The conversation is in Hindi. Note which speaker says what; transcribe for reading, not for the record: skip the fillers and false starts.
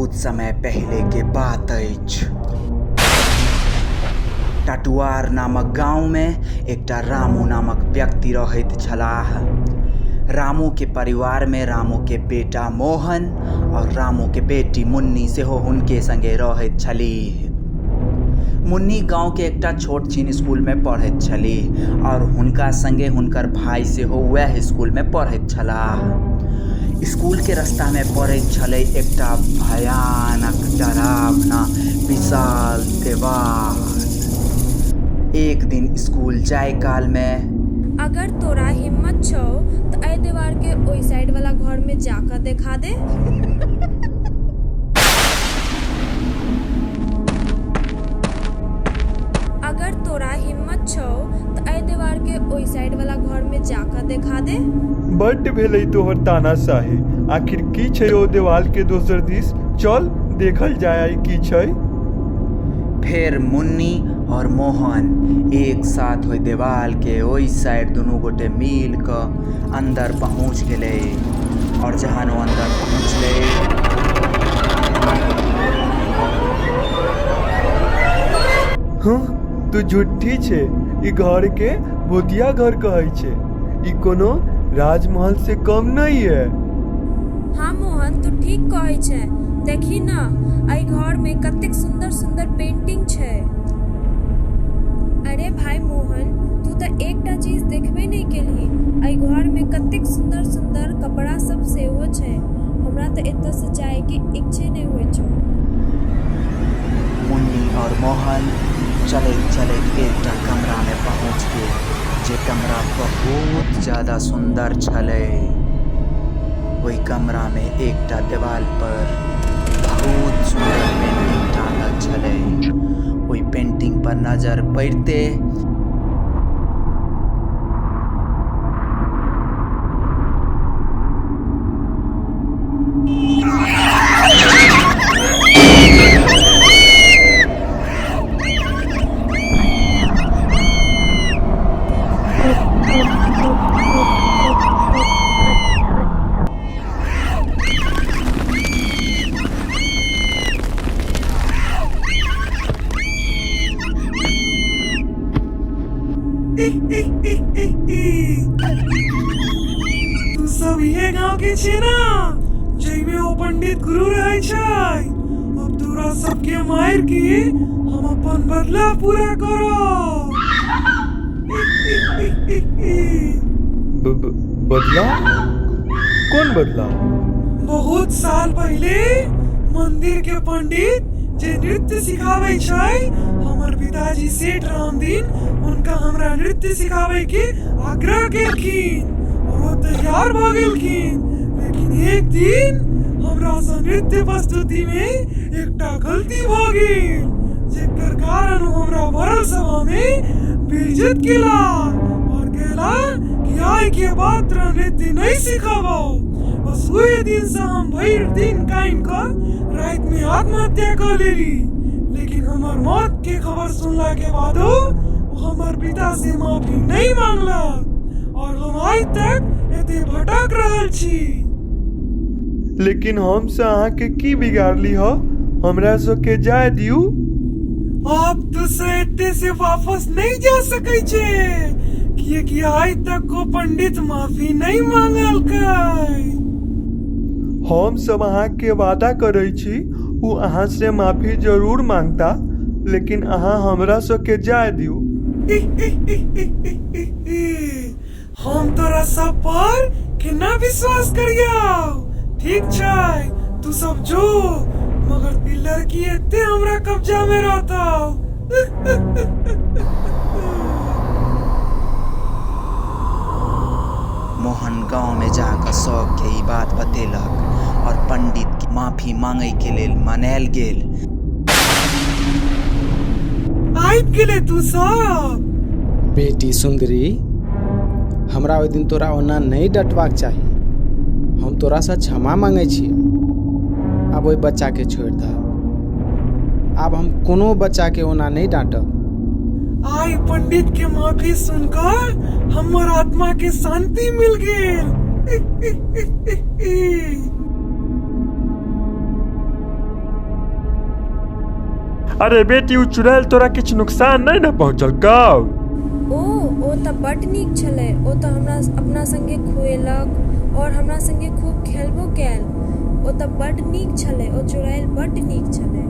Speaker 1: बहुत समय पहले के बात अछि। टटुआर नामक गांव में एकटा रामू नामक व्यक्ति रहैत छलाह। रामू के परिवार में रामू के बेटा मोहन और रामू के बेटी मुन्नी सेहो हुनके संगे रहैत छलीह। मुन्नी गांव के एकटा छोट छीन स्कूल में पढ़ैत छलीह और हुनका संगे हुनकर भाई सेहो वएह स्कूल में पढ़ैत छलाह। स्कूल के रास्ता में पड़ैत छलै एकटा भयानक डरावना विशाल देवाल। एक दिन स्कूल जाय काल में
Speaker 2: अगर तोरा हिम्मत छौ तो ए दीवार के ओई साइड वाला घर में जाकर देखा दे। अगर तोरा हिम्मत छौ तो ए दीवार के ओई साइड वाला घर में जाकर देखा दे।
Speaker 3: बड्ड भेलै तोहर तानाशाही। आखिर की छै ओ देवाल के दोसर दिस? चल देखल जाय की छै।
Speaker 1: फिर मुन्नी और मोहन एक साथ ओई देवाल के ओई साइड दुनू गोटे मिल क अंदर पहुंच गेले और जहां वो अंदर पहुंचले
Speaker 3: हाँ, तू झूठी छे। ई घर के भूतिया घर कहै छे। ई कोनो राजमहल से कम नहीं है।
Speaker 2: हाँ मोहन, तू ठीक कहै छै। देखी ना, आई घर में कतेक सुंदर सुंदर पेंटिंग छै। अरे भाई मोहन, तू तो एकटा चीज देखबे नहीं केली। आई घर में कतेक सुंदर सुंदर कपड़ा सब सेहो छै। हमरा तो एतय से जाए के इच्छे नहीं होय छौ।
Speaker 1: मुन्नी और मोहन चलैत चलैत एकटा कमरा में पहुंच गेल, जे कमरा बहुत ज्यादा सुंदर छलै। ओई कमरा में एकटा दीवाल पर बहुत सुंदर पेंटिंग टांगल छलै। ओई पेंटिंग पर नजर पड़ते
Speaker 4: तू सब ये गांव के छे ना, जइमे ओ पंडित गुरु रहे छै। अब तोरा सबके मार के हम अपन बदला पूरा करो।
Speaker 3: बदला? कौन बदला?
Speaker 4: बहुत साल पहले मंदिर के पंडित जे नृत्य सिखावे छै, हमर पिताजी सेठ रामदीन उनका हमरा नृत्य सिखावे के आग्रह केलखिन और वो तैयार भ गेलखिन। लेकिन एक दिन हमरा सँ नृत्य प्रस्तुति में एकटा गलती भ गेल, जेकर कारण वो हमरा भरल सभा में बेइज्जत केला और कहला कि आइ के बाद तोरा नृत्य नहीं सिखाबो। बस वही दिन से हम भर दिन काइन कर रात में आत्महत्या कर लेली। लेकिन हमार मौत के खबर सुनला के बादो हमार पिता से माफी नहीं मांगलक और हम आज तक एते भटक रहल छी।
Speaker 3: लेकिन हम से अहाँ के की बिगाड़ली हो? हमरा सो के जाय दियू।
Speaker 4: अब तो से एते से वापस नहीं जा सकै छे, कियाकि आज तक को पंडित माफी नहीं मांगल कै।
Speaker 3: हम सब अहाँ के वादा करे छी, उ अहाँ से माफी जरूर मांगता, लेकिन अहाँ हमरा सो के जाय दियू।
Speaker 4: हम तोरा सब पर केना विश्वास करियो? ठीक छै, तू सब जो, मगर ई लड़की एते हमरा कब्जा में रहतौ।
Speaker 1: मोहन गांव में जाकर शौक के ई बात बतेलक और पंडित की माफी मांगे के लेल मनायल गेल।
Speaker 4: आबि गेले तू सब।
Speaker 5: बेटी सुंदरी, हमरा ओहि दिन तोरा ओना नहीं डटबाक चाही। हम तोरा से क्षमा मांगे छी। आब ओहि बच्चा के छोड़ दे। आब हम कोनो बच्चा के ओना नहीं डांटब।
Speaker 4: आई पंडित के माफी सुनकर हमर आत्मा के शांति मिल गेल।
Speaker 3: अरे बेटी, उ चुड़ैल तोरा किछु नुकसान नहीं न पहुंचल कौ?
Speaker 2: ओ तऽ बड्ड नीक छलै। ओ तऽ हमरा अपना संगे खुएलक और हमरा संगे खूब खेलबो कैल। ओ तऽ बड्ड नीक छलै। ओ चुड़ैल बड्ड नीक छलै।